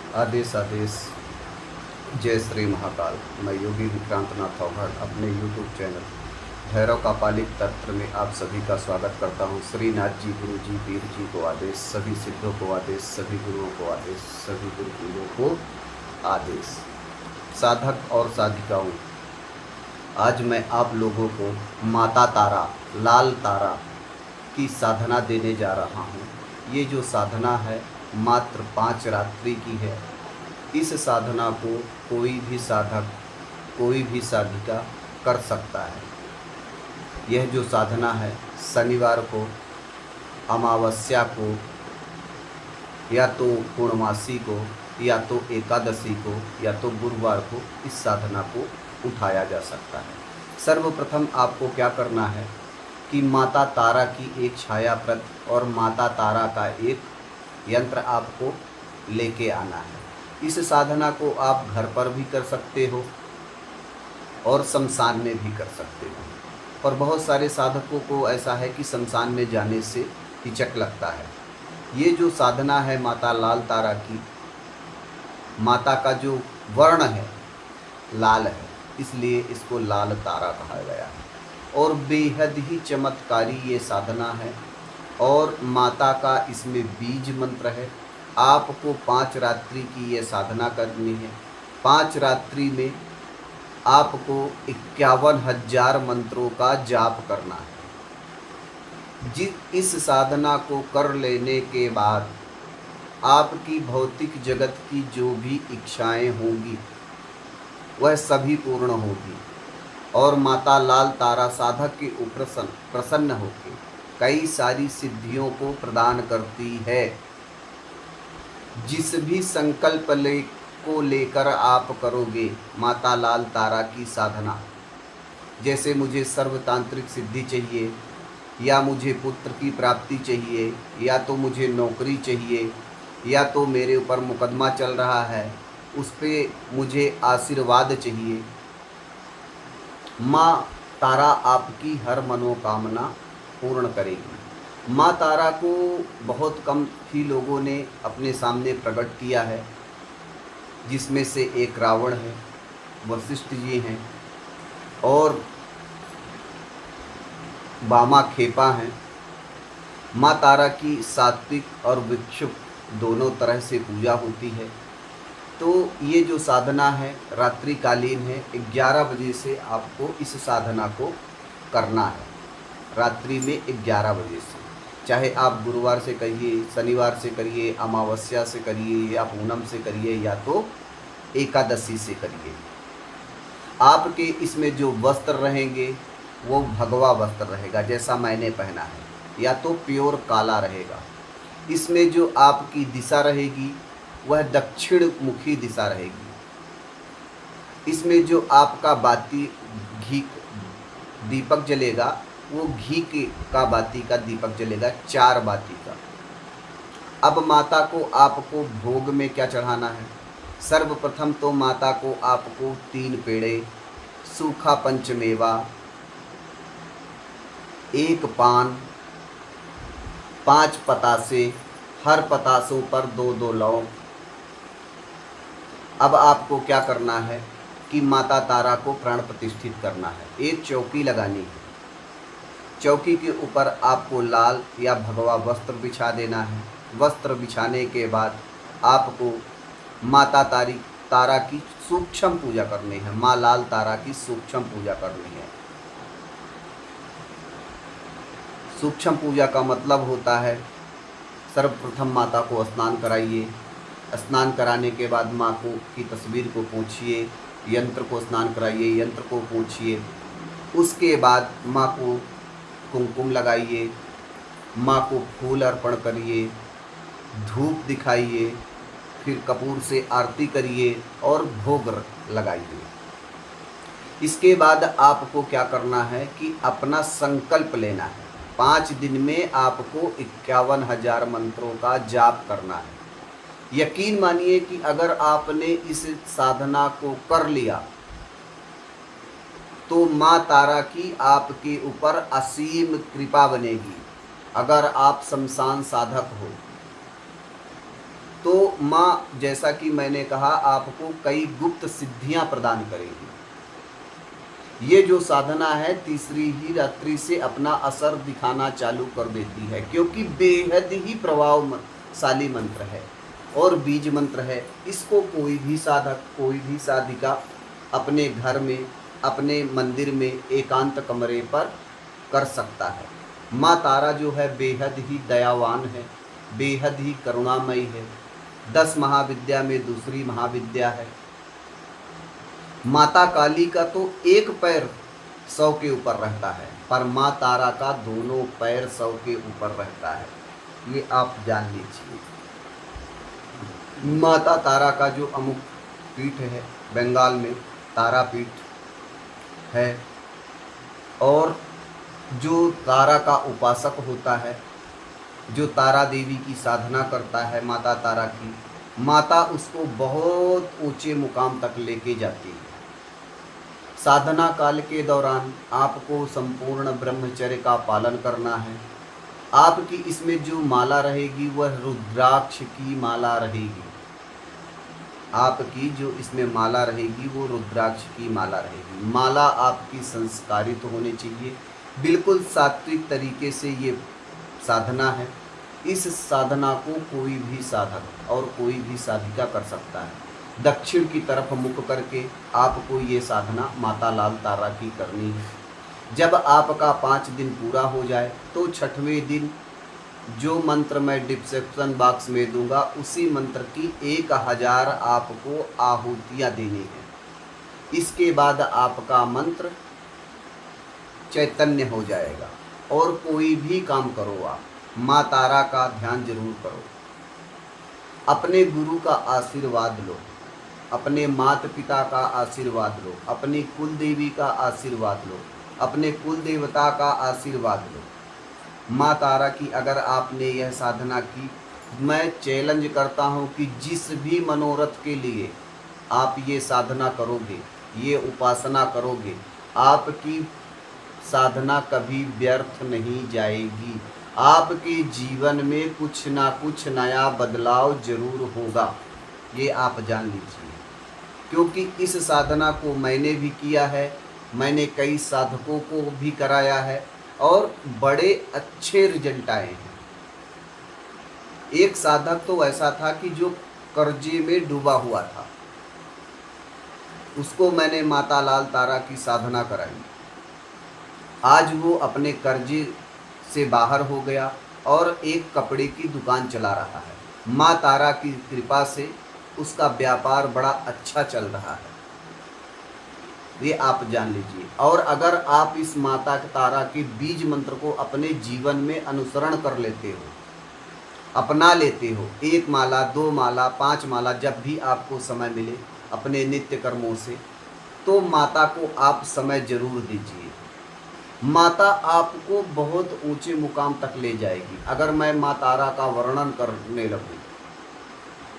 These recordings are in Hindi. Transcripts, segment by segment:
आदेश आदेश। जय श्री महाकाल। मैं योगी विक्रांत नाथ अवघड़ अपने यूट्यूब चैनल भैरव का पालिक तंत्र में आप सभी का स्वागत करता हूँ। श्रीनाथ जी, गुरु जी, पीर जी को आदेश, सभी सिद्धों को आदेश, सभी गुरुओं को आदेश, सभी गुरु पीरों को आदेश। साधक और साधिकाओं, आज मैं आप लोगों को माता तारा, लाल तारा की साधना देने जा रहा हूँ। ये जो साधना है मात्र 5 रात्रि की है। इस साधना को कोई भी साधक, कोई भी साधिका कर सकता है। यह जो साधना है शनिवार को, अमावस्या को, या तो पूर्णमासी को, या तो एकादशी को, या तो गुरुवार को इस साधना को उठाया जा सकता है। सर्वप्रथम आपको क्या करना है कि माता तारा की एक छाया प्रत और माता तारा का एक यंत्र आपको लेके आना है। इस साधना को आप घर पर भी कर सकते हो और शमशान में भी कर सकते हो। और बहुत सारे साधकों को ऐसा है कि शमशान में जाने से हिचक लगता है। ये जो साधना है माता लाल तारा की, माता का जो वर्ण है लाल है, इसलिए इसको लाल तारा कहा गया है। और बेहद ही चमत्कारी ये साधना है। और माता का इसमें बीज मंत्र है। आपको 5 रात्रि की ये साधना करनी है। 5 रात्रि में आपको 51,000 मंत्रों का जाप करना है। इस साधना को कर लेने के बाद आपकी भौतिक जगत की जो भी इच्छाएं होंगी वह सभी पूर्ण होगी। और माता लाल तारा साधक के ऊपर प्रसन्न होकर कई सारी सिद्धियों को प्रदान करती है। जिस भी संकल्प को लेकर आप करोगे माता लाल तारा की साधना, जैसे मुझे सर्वतांत्रिक सिद्धि चाहिए, या मुझे पुत्र की प्राप्ति चाहिए, या तो मुझे नौकरी चाहिए, या तो मेरे ऊपर मुकदमा चल रहा है उस पे मुझे आशीर्वाद चाहिए, माँ तारा आपकी हर मनोकामना पूर्ण करेगी। माँ तारा को बहुत कम ही लोगों ने अपने सामने प्रकट किया है, जिसमें से एक रावण है, वशिष्ठ जी हैं, और बामा खेपा हैं। माँ तारा की सात्विक और विक्षुप दोनों तरह से पूजा होती है। तो ये जो साधना है रात्रिकालीन है। 11 बजे से आपको इस साधना को करना है। रात्रि में 11 बजे से, चाहे आप गुरुवार से करिए, शनिवार से करिए, अमावस्या से करिए, या पूनम से करिए, या तो एकादशी से करिए। आपके इसमें जो वस्त्र रहेंगे वो भगवा वस्त्र रहेगा, जैसा मैंने पहना है, या तो प्योर काला रहेगा। इसमें जो आपकी दिशा रहेगी वह दक्षिण मुखी दिशा रहेगी। इसमें जो आपका बाती घी दीपक जलेगा वो घी का बाती का दीपक जलेगा, 4 बाती का। अब माता को आपको भोग में क्या चढ़ाना है? सर्वप्रथम तो माता को आपको 3 पेड़े, सूखा पंचमेवा, 1 पान, 5 पतासे, हर पतासों पर 2-2 लौंग। अब आपको क्या करना है कि माता तारा को प्राण प्रतिष्ठित करना है। एक चौकी लगानी है। चौकी के ऊपर आपको लाल या भगवा वस्त्र बिछा देना है। वस्त्र बिछाने के बाद आपको माता तारा की सूक्ष्म पूजा करनी है। माँ लाल तारा की सूक्ष्म पूजा करनी है। सूक्ष्म पूजा का मतलब होता है सर्वप्रथम माता को स्नान कराइए। स्नान कराने के बाद माँ की तस्वीर को पोंछिए, यंत्र को स्नान कराइए, यंत्र को पोंछिए। उसके बाद माँ को कुमकुम लगाइए, माँ को फूल अर्पण करिए, धूप दिखाइए, फिर कपूर से आरती करिए और भोग लगाइए। इसके बाद आपको क्या करना है कि अपना संकल्प लेना है। 5 दिन में आपको 51,000 मंत्रों का जाप करना है। यकीन मानिए कि अगर आपने इस साधना को कर लिया तो माँ तारा की आपके ऊपर असीम कृपा बनेगी। अगर आप शमशान साधक हो तो माँ, जैसा कि मैंने कहा, आपको कई गुप्त सिद्धियां प्रदान करेगी। ये जो साधना है तीसरी ही रात्रि से अपना असर दिखाना चालू कर देती है, क्योंकि बेहद ही प्रभावशाली मंत्र है और बीज मंत्र है। इसको कोई भी साधक, कोई भी साधिका अपने घर में, अपने मंदिर में, एकांत कमरे पर कर सकता है। माँ तारा जो है बेहद ही दयावान है, बेहद ही करुणामयी है। 10 महाविद्या में दूसरी महाविद्या है। माता काली का तो एक पैर 100 के ऊपर रहता है, पर माँ तारा का दोनों पैर 100 के ऊपर रहता है। ये आप जान लीजिए। माता तारा का जो अमुक पीठ है, बंगाल में तारा पीठ है, और जो तारा का उपासक होता है, जो तारा देवी की साधना करता है माता तारा की, माता उसको बहुत ऊंचे मुकाम तक लेके जाती है। साधना काल के दौरान आपको संपूर्ण ब्रह्मचर्य का पालन करना है। आपकी इसमें जो माला रहेगी वह रुद्राक्ष की माला रहेगी। आपकी जो इसमें माला रहेगी वो रुद्राक्ष की माला रहेगी। माला आपकी संस्कारित होनी चाहिए। बिल्कुल सात्विक तरीके से ये साधना है। इस साधना को कोई भी साधक और कोई भी साधिका कर सकता है। दक्षिण की तरफ मुख करके आपको ये साधना माता लाल तारा की करनी है। जब आपका 5 दिन पूरा हो जाए तो 6वें दिन जो मंत्र मैं डिस्क्रिप्शन बॉक्स में दूंगा, उसी मंत्र की 1000 आपको आहुतियाँ देनी है। इसके बाद आपका मंत्र चैतन्य हो जाएगा। और कोई भी काम करो, आप माँ तारा का ध्यान जरूर करो। अपने गुरु का आशीर्वाद लो, अपने माता पिता का आशीर्वाद लो, अपनी कुल देवी का आशीर्वाद लो, अपने कुल देवता का आशीर्वाद लो। माँ तारा की अगर आपने यह साधना की, मैं चैलेंज करता हूँ कि जिस भी मनोरथ के लिए आप ये साधना करोगे, ये उपासना करोगे, आपकी साधना कभी व्यर्थ नहीं जाएगी। आपके जीवन में कुछ ना कुछ नया बदलाव जरूर होगा, ये आप जान लीजिए। क्योंकि इस साधना को मैंने भी किया है, मैंने कई साधकों को भी कराया है और बड़े अच्छे रिजल्ट आए हैं। एक साधक तो ऐसा था कि जो कर्जे में डूबा हुआ था, उसको मैंने माता लाल तारा की साधना कराई। आज वो अपने कर्जे से बाहर हो गया और एक कपड़े की दुकान चला रहा है। माँ तारा की कृपा से उसका व्यापार बड़ा अच्छा चल रहा है, ये आप जान लीजिए। और अगर आप इस माता तारा के बीज मंत्र को अपने जीवन में अनुसरण कर लेते हो, अपना लेते हो, 1 माला, 2 माला, 5 माला, जब भी आपको समय मिले अपने नित्य कर्मों से, तो माता को आप समय जरूर दीजिए। माता आपको बहुत ऊंचे मुकाम तक ले जाएगी। अगर मैं माँ तारा का वर्णन करने लगूँ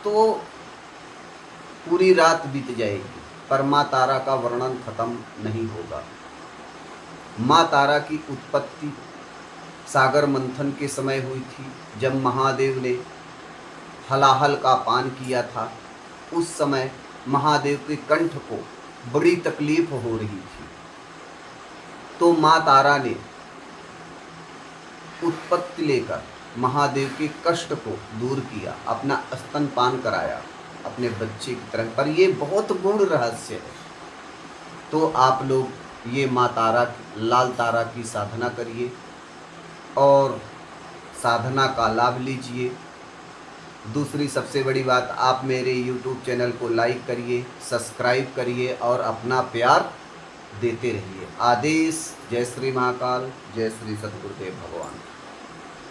तो पूरी रात बीत जाएगी, पर माँ तारा का वर्णन खत्म नहीं होगा। माँ तारा की उत्पत्ति सागर मंथन के समय हुई थी, जब महादेव ने हलाहल का पान किया था। उस समय महादेव के कंठ को बड़ी तकलीफ हो रही थी, तो माँ तारा ने उत्पत्ति लेकर महादेव के कष्ट को दूर किया, अपना स्तनपान कराया अपने बच्चे की तरह। पर ये बहुत गूढ़ रहस्य है। तो आप लोग ये माँ तारा, लाल तारा की साधना करिए और साधना का लाभ लीजिए। दूसरी सबसे बड़ी बात, आप मेरे YouTube चैनल को लाइक करिए, सब्सक्राइब करिए और अपना प्यार देते रहिए। आदेश। जय श्री महाकाल, जय श्री सद्गुरुदेव भगवान।